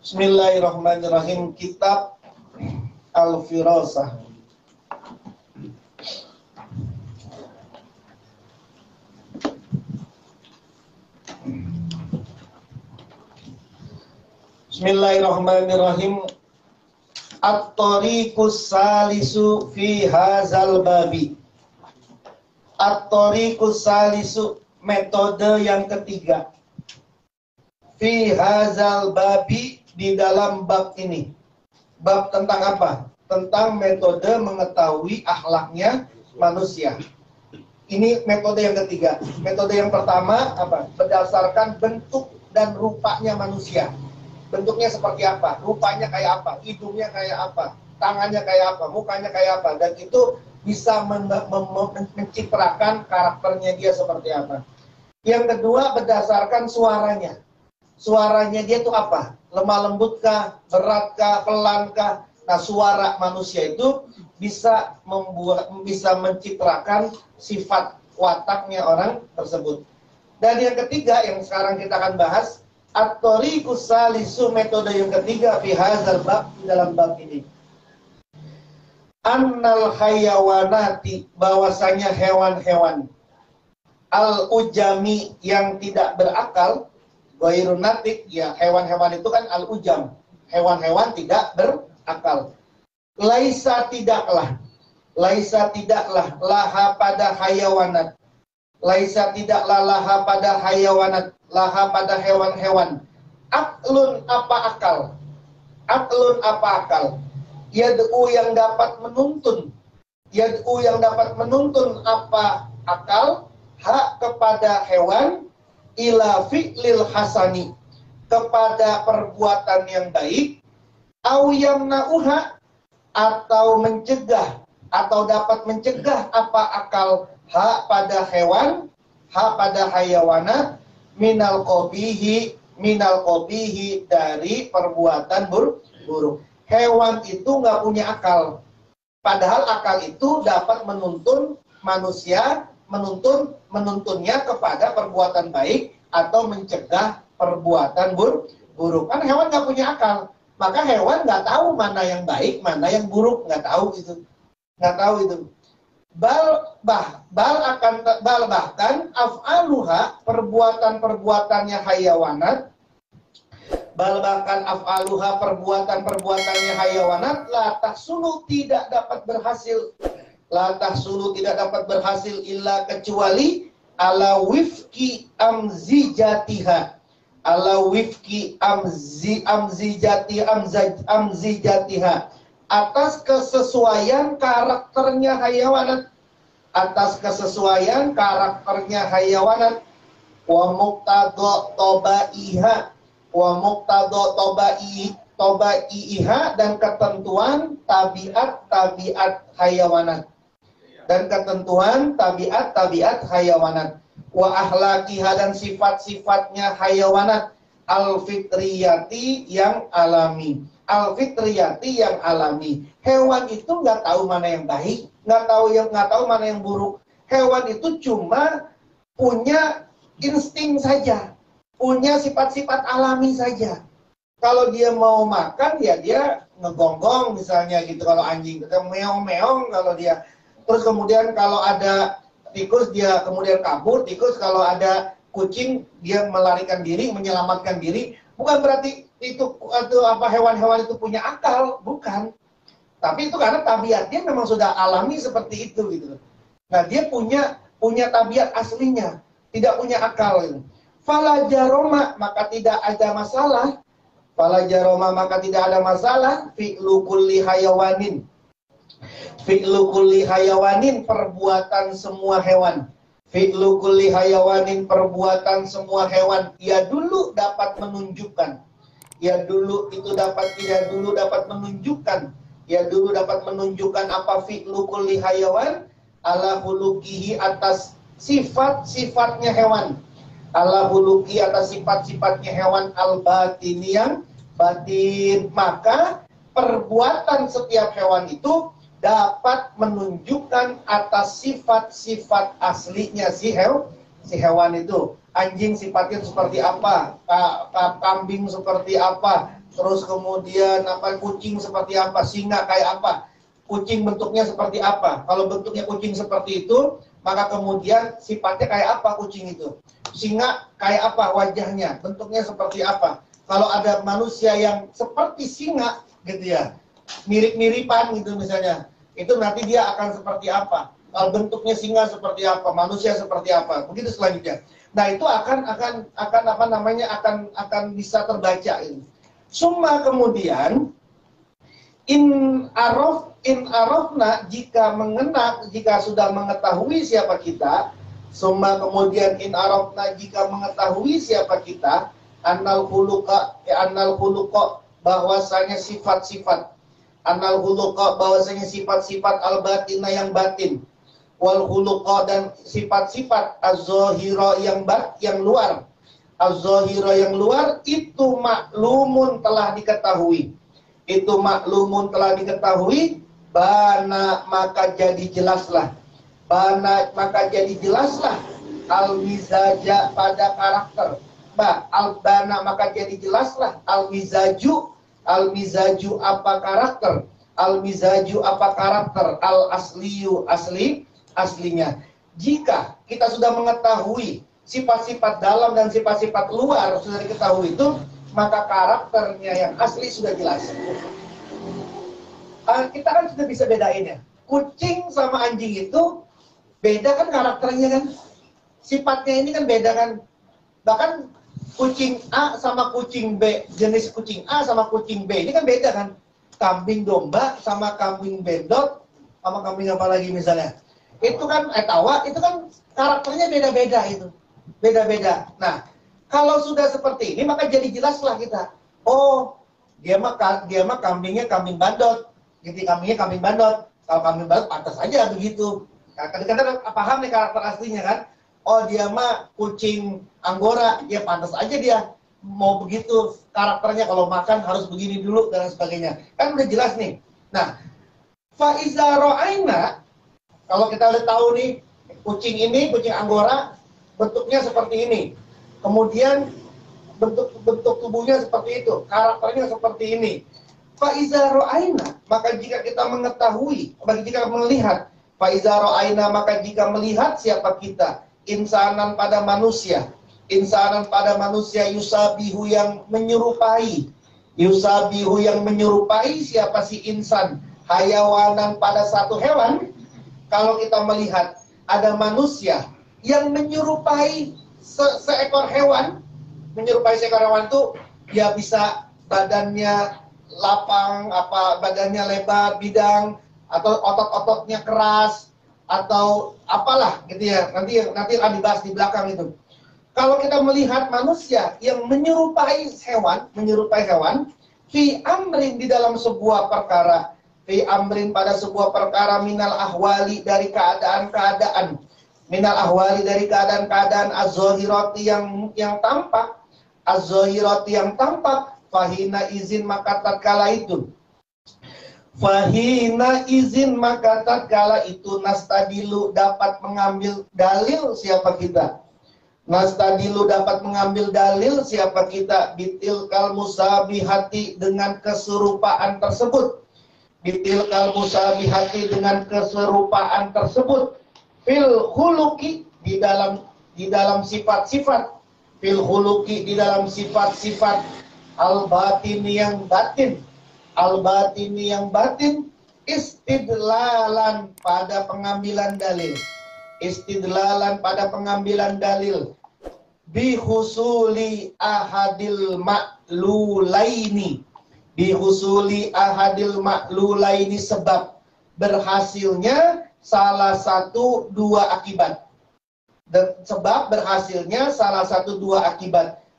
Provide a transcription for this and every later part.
Bismillahirrahmanirrahim. Kitab Al-Firasah. Bismillahirrahmanirrahim. At-tariqus salisu fi hazal babi. At-tariqus salisu, metode yang ketiga. Fi hazal babi, di dalam bab ini. Bab tentang apa? Tentang metode mengetahui akhlaknya manusia. Ini metode yang ketiga. Metode yang pertama apa? Berdasarkan bentuk dan rupanya manusia. Bentuknya seperti apa? Rupanya kayak apa? Hidungnya kayak apa? Tangannya kayak apa? Mukanya kayak apa? Dan itu bisa mencitrakan karakternya dia seperti apa. Yang kedua, berdasarkan suaranya. Suaranya dia itu apa? Lemah lembutkah, beratkah, pelankah? Nah, suara manusia itu bisa mencitrakan sifat wataknya orang tersebut. Dan yang ketiga yang sekarang kita akan bahas, at-tariqus salisu, metode yang ketiga fi hadzal bab, dalam bab ini. Annal hayawanati, bahwasanya hewan-hewan, al-ujami, yang tidak berakal, ghairun natik, ya hewan-hewan itu kan al-ujam, hewan-hewan tidak berakal. Laisa tidaklah laha pada hayawanat. Laisa tidaklah laha pada hayawanat, laha pada hewan-hewan. Aklun apa akal? Aklun apa akal? Yad'u yang dapat menuntun. Yad'u yang dapat menuntun apa akal? Hak kepada hewan, ila fi'lil hasani, kepada perbuatan yang baik, au yamna'uha, atau mencegah, atau dapat mencegah apa akal hak pada hewan, hak pada hayawanat, minal qabihi, dari perbuatan buruk. Hewan itu nggak punya akal, padahal akal itu dapat menuntun manusia, menuntunnya kepada perbuatan baik atau mencegah perbuatan buruk. Kan hewan nggak punya akal, maka hewan nggak tahu mana yang baik, mana yang buruk, nggak tahu itu. Bahkan af'aluha, perbuatannya hayawanat, bahkan af'aluha, perbuatannya hayawanat, la tahsulu, tidak dapat berhasil. La tahsulu, tidak dapat berhasil, illa, kecuali ala wifki amzijatiha, ala wifki amzijatiha, atas kesesuaian karakternya hayawanat, wa muqtado tobaiha, dan ketentuan tabiat hayawanat, wa ahlakiha, dan sifat-sifatnya hayawanat, al-fitriyati, yang alami. Hewan itu nggak tahu mana yang baik, nggak tahu mana yang buruk. Hewan itu cuma punya insting saja, punya sifat-sifat alami saja. Kalau dia mau makan, ya dia ngegonggong misalnya gitu. Kalau anjing, meong-meong kalau dia. Terus kemudian kalau ada tikus, dia kemudian kabur. Tikus, kalau ada kucing, dia melarikan diri, menyelamatkan diri. Bukan berarti itu hewan-hewan itu punya akal, bukan. Tapi itu karena tabiatnya memang sudah alami seperti itu gitu. Nah, dia punya tabiat aslinya, tidak punya akal gitu. Fala jaroma, maka tidak ada masalah. Fi'lu kulli hayawanin, perbuatan semua hewan. Ya dulu dapat menunjukkan. Ya dulu dapat menunjukkan apa fi'lu kulli hayawan, ala hulukihi, atas sifat-sifatnya hewan. Ala huluki, atas sifat-sifatnya hewan, al-batini, yang batin. Maka perbuatan setiap hewan itu dapat menunjukkan atas sifat-sifat aslinya si hewan itu. Anjing sifatnya seperti apa, kambing seperti apa, terus kemudian apa, kucing seperti apa, singa kayak apa, kucing bentuknya seperti apa. Kalau bentuknya kucing seperti itu, maka kemudian sifatnya kayak apa kucing itu. Singa kayak apa wajahnya, bentuknya seperti apa. Kalau ada manusia yang seperti singa gitu ya, mirip-miripan gitu misalnya, itu nanti dia akan seperti apa. Kalau bentuknya singa seperti apa, manusia seperti apa, begitu selanjutnya. Nah itu akan apa namanya, akan bisa terbaca ini. Summa kemudian in arafna, jika sudah mengetahui siapa kita. Summa kemudian in arafna, jika mengetahui siapa kita, annal khuluqa bahwasanya sifat-sifat, annal khuluqa bahwasanya sifat-sifat al batina yang batin, wal khuluqa dan sifat-sifat az-zahira yang luar. Az-zahira yang luar itu maklumun telah diketahui. Itu maklumun telah diketahui, bana maka jadi jelaslah. Bana maka jadi jelaslah al-mizaja pada karakter. Al-bana maka jadi jelaslah al-mizaju apa karakter. Al-mizaju apa karakter, al-asliyu aslinya. Jika kita sudah mengetahui sifat-sifat dalam dan sifat-sifat luar sudah diketahui itu, maka karakternya yang asli sudah jelas. Kita kan sudah bisa bedain ya. Kucing sama anjing itu beda kan karakternya kan. Sifatnya ini kan beda kan. Bahkan kucing A sama kucing B, jenis kucing A sama kucing B ini kan beda kan. Kambing domba sama kambing bedot sama kambing apa lagi misalnya. Itu kan tawa, itu kan karakternya beda-beda itu. Beda-beda. Nah, kalau sudah seperti ini maka jadi jelaslah kita. Oh, dia mah kambingnya kambing bandot. Gitu, kambingnya kambing bandot. Kalau kambing bandot pantas aja begitu. Nah, kadang-kadang paham nih karakter aslinya kan. Oh, dia mah kucing Anggora, ya pantas aja dia mau begitu karakternya, kalau makan harus begini dulu dan sebagainya. Kan udah jelas nih. Nah, fa iza ra'aina, kalau kita udah tahu nih, kucing ini, kucing Anggora, bentuknya seperti ini. Kemudian bentuk tubuhnya seperti itu, karakternya seperti ini. Fa'iza ra'aina, maka jika kita mengetahui, jika melihat, fa'iza ra'aina, maka jika melihat siapa kita, insanan pada manusia yusabihu yang menyerupai, siapa si insan, hayawanan pada satu hewan. Kalau kita melihat ada manusia yang menyerupai seekor hewan itu, dia bisa badannya lapang, badannya lebar, bidang, atau otot-ototnya keras, atau apalah gitu ya. Nanti akan dibahas di belakang itu. Kalau kita melihat manusia yang menyerupai hewan, fi amrin di dalam sebuah perkara, fi amrin pada sebuah perkara, minal ahwali dari keadaan-keadaan, az-zahirati yang tampak, fahina izin maka tatkala itu nastadilu dapat mengambil dalil siapa kita. Bitil kal musabihati dengan keserupaan tersebut. Fil khuluqi di dalam sifat-sifat. Al-batini yang batin. Istidlalan pada pengambilan dalil. Bihusuli ahadil ma'lulaini, sebab berhasilnya salah satu dua akibat.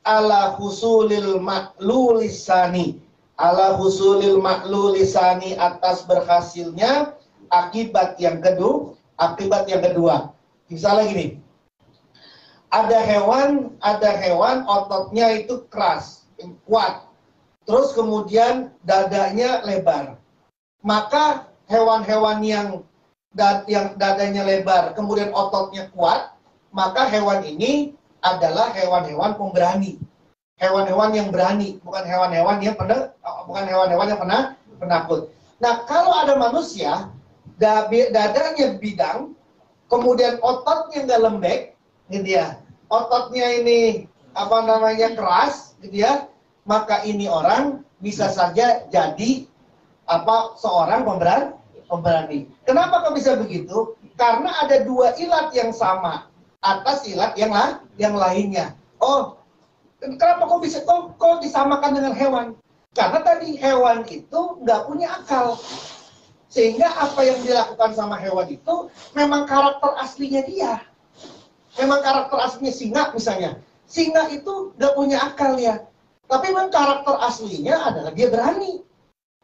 Ala husulil ma'lulisani, atas berhasilnya akibat yang kedua. Misalnya gini, ada hewan ototnya itu keras, kuat, terus kemudian dadanya lebar. Maka hewan-hewan yang dadanya lebar kemudian ototnya kuat, maka hewan ini adalah hewan-hewan pemberani. hewan-hewan yang berani, bukan hewan-hewan yang penakut. Nah, kalau ada manusia, dadanya bidang, kemudian ototnya nggak lembek, gitu ya. Ototnya ini keras, gitu ya. Maka ini orang bisa saja jadi seorang pemberani. Kenapa kok bisa begitu? Karena ada dua ilat yang sama atas ilat yang lainnya. Oh, kenapa kok bisa kok disamakan dengan hewan? Karena tadi hewan itu nggak punya akal. Sehingga apa yang dilakukan sama hewan itu memang karakter aslinya dia. Memang karakter aslinya singa misalnya. Singa itu nggak punya akal ya. Tapi memang karakter aslinya adalah dia berani.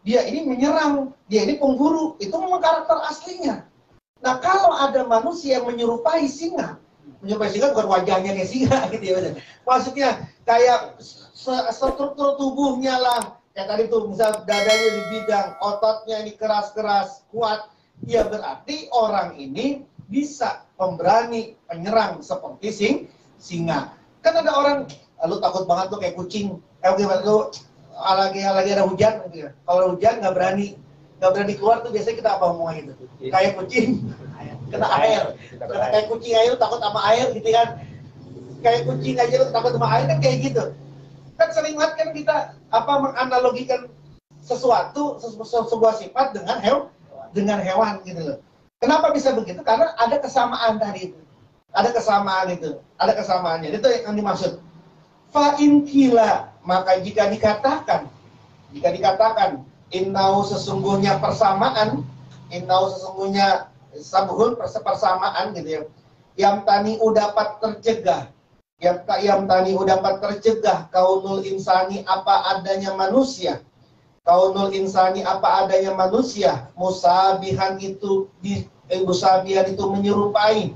Dia ini menyerang, dia ini pemburu. Itu memang karakter aslinya. Nah, kalau ada manusia yang menyerupai singa bukan wajahnya kayak singa gitu ya. Maksudnya kayak struktur tubuhnya lah. Kayak tadi tuh misal dadanya di bidang, ototnya ini keras-keras, kuat. Ya berarti orang ini bisa pemberani, penyerang seperti singa. Kan ada orang, lu takut banget tuh kayak kucing. Lu lagi ada hujan gitu ya. Kalau hujan nggak berani keluar tuh biasanya kita apa ngomongin gitu. Kayak kucing kena air. Kayak kucing aja lu takut sama air gitu kan. Kayak kucing aja lu takut sama air kan kayak gitu. Kan sering banget kan kita menganalogikan sesuatu sebuah sifat dengan hewan gitu loh. Kenapa bisa begitu? Karena ada kesamaan tadi itu. Ada kesamaannya. Itu yang dimaksud. Fa in qila, maka jika dikatakan innau sesungguhnya persamaan, innau sesungguhnya sabhun persamaan gitu ya. Yang tani'u dapat tercegah. Yang tani'u dapat tercegah kaunul insani apa adanya manusia. Kaunul insani apa adanya manusia. Musabihan itu musabihan itu menyerupai.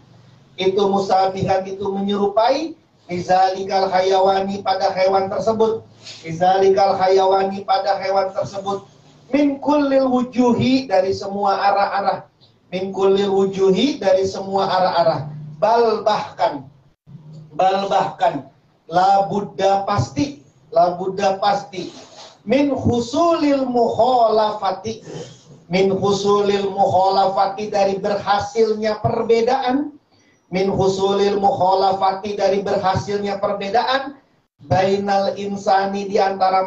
Musabihan itu menyerupai Izalikal hayawani pada hewan tersebut. Izalikal hayawani pada hewan tersebut. Min kullil wujuhi dari semua arah-arah. Min kullil wujuhi dari semua arah-arah. Bal bahkan. La Buddha pasti. Min husulil mukholafati. Min husulil mukholafati dari berhasilnya perbedaan. Min husulil mukholafati dari berhasilnya perbedaan bainal insani di antara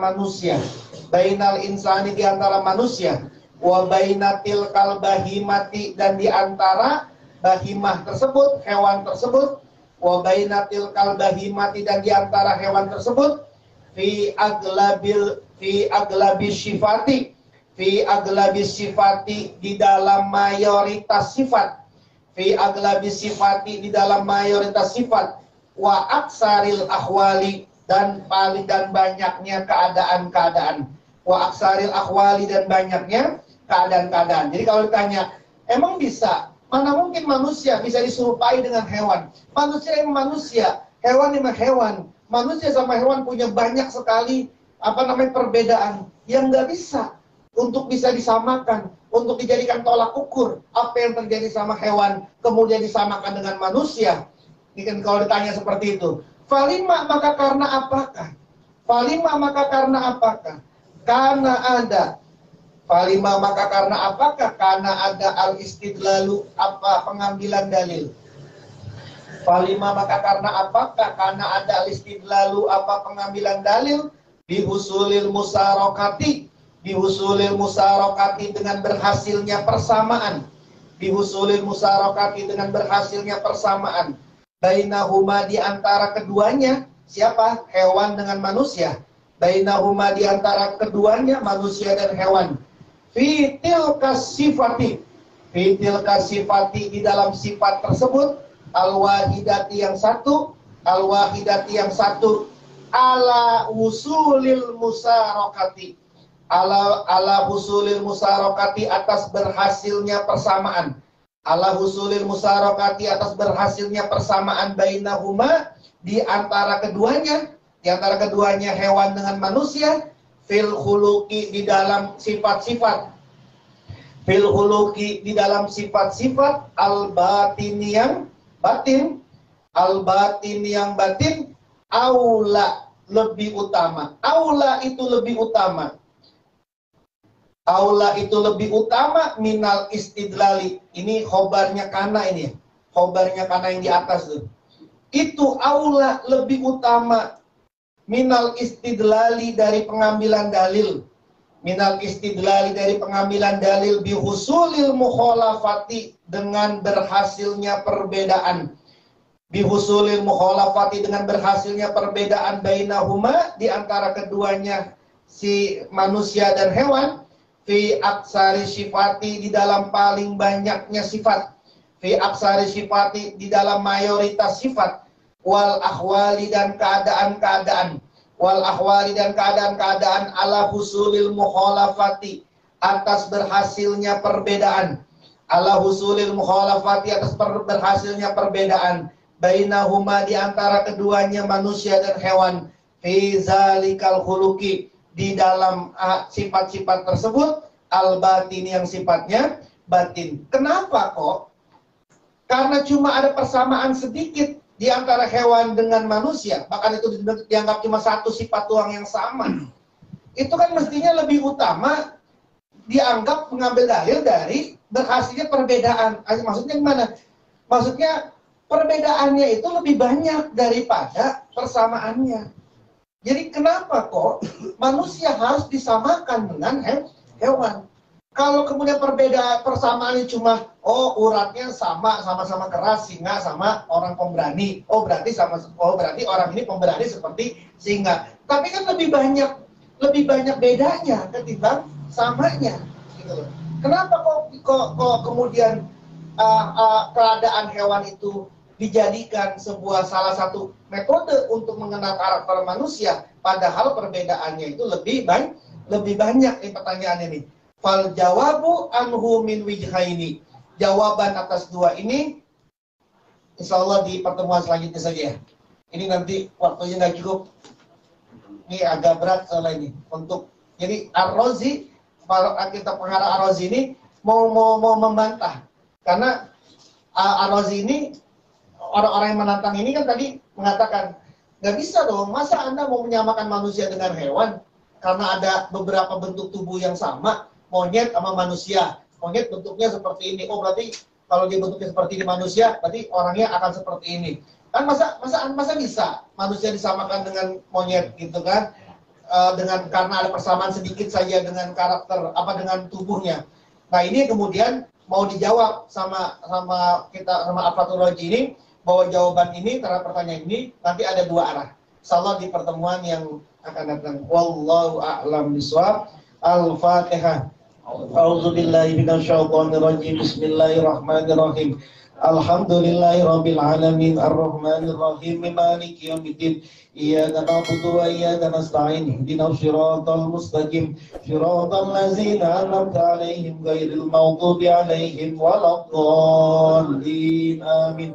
manusia wa bainatil kalbahimati dan di antara bahimah tersebut hewan tersebut wa bainatil kalbahimati dan di antara hewan tersebut fi aglabi sifati di dalam mayoritas sifat fi aglabi sifati di dalam mayoritas sifat wa aksaril akhwali dan banyaknya keadaan-keadaan wa aksaril akhwali dan banyaknya keadaan-keadaan. Jadi kalau ditanya, emang bisa? Mana mungkin manusia bisa diserupai dengan hewan? Manusia yang manusia, hewan yang hewan. Manusia sama hewan punya banyak sekali perbedaan yang nggak bisa untuk bisa disamakan, untuk dijadikan tolak ukur apa yang terjadi sama hewan kemudian disamakan dengan manusia. Ini kan kalau ditanya seperti itu. Falima maka karena apakah? Karena ada. Falima maka karena apakah? Karena ada al-istidlalu pengambilan dalil. Falima maka karena apakah? Karena ada al-istidlalu pengambilan dalil bihusulil musarokati dengan berhasilnya persamaan. Bainahuma di antara keduanya. Siapa? Hewan dengan manusia. Bainahuma di antara keduanya, manusia dan hewan. Fitil kasifati di dalam sifat tersebut. Al-wahidati yang satu. Ala usulil musarokati. Ala husulil musarokati atas berhasilnya persamaan. Ala husulil musarokati atas berhasilnya persamaan bainahuma di antara keduanya hewan dengan manusia fil khuluqi di dalam sifat-sifat al batin yang batin aula lebih utama. Aula itu lebih utama. Aula itu lebih utama minal istidlali. Ini khobarnya kana ini. Khobarnya kana yang di atas tuh. Itu aula lebih utama minal istidlali dari pengambilan dalil. Minal istidlali dari pengambilan dalil bihusulil mukhalafati dengan berhasilnya perbedaan. Bihusulil mukhalafati dengan berhasilnya perbedaan bainahuma di antara keduanya si manusia dan hewan. Fi aksari sifati di dalam paling banyaknya sifat. Fi aksari sifati di dalam mayoritas sifat. Wal ahwali dan keadaan-keadaan. Wal ahwali dan keadaan-keadaan ala husulil mukhalafati atas berhasilnya perbedaan. Ala husulil mukhalafati atas berhasilnya perbedaan. Bainahuma di antara keduanya manusia dan hewan. Fi zalikal khuluqi di dalam sifat-sifat tersebut al-batin yang sifatnya batin. Kenapa kok? Karena cuma ada persamaan sedikit di antara hewan dengan manusia, bahkan itu dianggap cuma satu sifat doang yang sama. Itu kan mestinya lebih utama dianggap mengambil dalil dari berhasilnya perbedaan. Maksudnya gimana? Maksudnya perbedaannya itu lebih banyak daripada persamaannya. Jadi kenapa kok manusia harus disamakan dengan hewan? Kalau kemudian persamaannya cuma uratnya sama-sama keras singa sama orang pemberani. Berarti orang ini pemberani seperti singa. Tapi kan lebih banyak bedanya ketimbang samanya. Gitu loh. Kenapa kok kemudian keadaan hewan itu dijadikan sebuah salah satu metode untuk mengenal karakter manusia, padahal perbedaannya itu lebih banyak. Ini pertanyaan ini. Fal jawabu anhu min wijhaini. Jawaban atas dua ini insyaallah di pertemuan selanjutnya saja ya. Ini nanti waktunya nggak cukup. Ini agak berat soal ini. Jadi Ar-Razi, kita pengarah Ar-Razi ini mau membantah. Karena Ar-Razi ini orang-orang yang menantang ini kan tadi mengatakan, nggak bisa dong, masa Anda mau menyamakan manusia dengan hewan? Karena ada beberapa bentuk tubuh yang sama, monyet sama manusia. Monyet bentuknya seperti ini, berarti kalau dia bentuknya seperti ini manusia, berarti orangnya akan seperti ini. Kan masa bisa manusia disamakan dengan monyet gitu kan? Karena ada persamaan sedikit saja dengan karakter, dengan tubuhnya. Nah ini kemudian mau dijawab sama Al-Fathur Raji ini, bahwa jawaban ini terhadap pertanyaan ini nanti ada dua arah. Insyaallah di pertemuan yang akan datang. Wallahu a'lam bishawab. Al-Fatihah. A'udzubillahi minasyaitonir rajim. Bismillahirrahmanirrahim. Alhamdulillahirabbil alamin arrahmanir rahim maliki yaumiddin. Iyyaka na'budu wa iyyaka nasta'in. Ihdinas shiratal mustaqim. Shiratal ladzina an'amta 'alaihim ghairil maghdubi 'alaihim waladdallin. Amin.